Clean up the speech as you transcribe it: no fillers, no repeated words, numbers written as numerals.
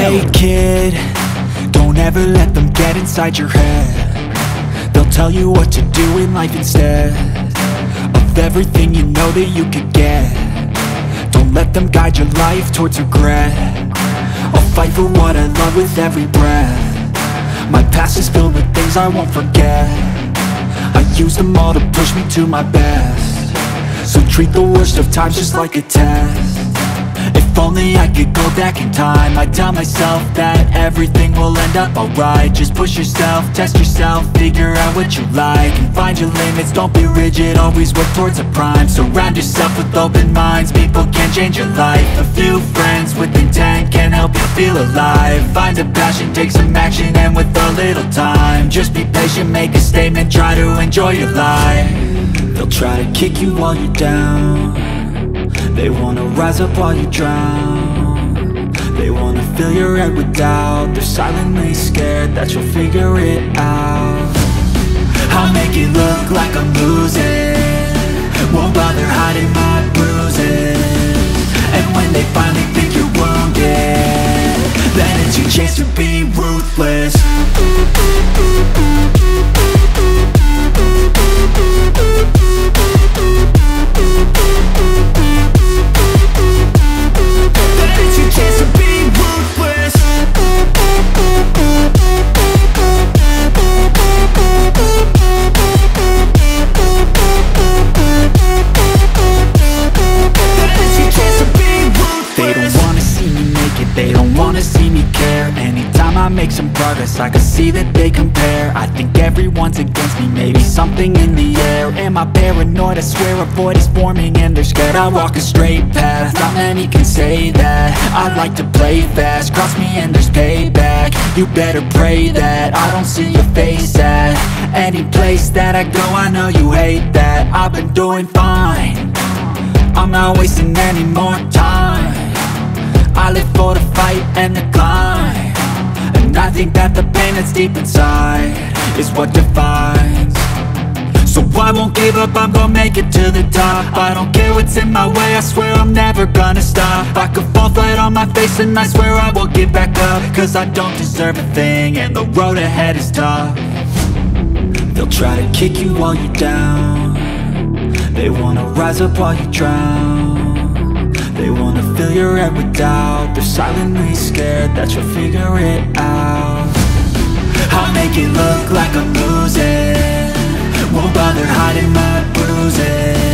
Hey kid, don't ever let them get inside your head. They'll tell you what to do in life instead of everything you know that you could get. Don't let them guide your life towards regret. I'll fight for what I love with every breath. My past is filled with things I won't forget. I use them all to push me to my best. So treat the worst of times just like a test. If only I could go back in time, I'd tell myself that everything will end up alright. Just push yourself, test yourself, figure out what you like, and find your limits, don't be rigid, always work towards a prime. Surround yourself with open minds, people can change your life. A few friends with intent can help you feel alive. Find a passion, take some action, and with a little time, just be patient, make a statement, try to enjoy your life. They'll try to kick you while you're down. They wanna rise up while you drown. They wanna fill your head with doubt. They're silently scared that you'll figure it out. I'll make it look like I'm losing, won't bother hiding my bruises. And when they finally think you're wounded, then it's your chance to be ruthless. Make some progress, I can see that they compare. I think everyone's against me, maybe something in the air. Am I paranoid? I swear a void is forming and they're scared. I walk a straight path, not many can say that. I like to play fast, cross me and there's payback. You better pray that I don't see your face at any place that I go. I know you hate that. I've been doing fine, I'm not wasting any more time. I live for the fight and the climb, and I think that the pain that's deep inside is what defines. So I won't give up, I'm gonna make it to the top. I don't care what's in my way, I swear I'm never gonna stop. I could fall flat on my face and I swear I won't get back up, cause I don't deserve a thing and the road ahead is tough. They'll try to kick you while you're down. They wanna rise up while you drown. They wanna fill your head with doubt. They're silently scared that you'll figure it out. I'll make it look like I'm losing, won't bother hiding my bruises.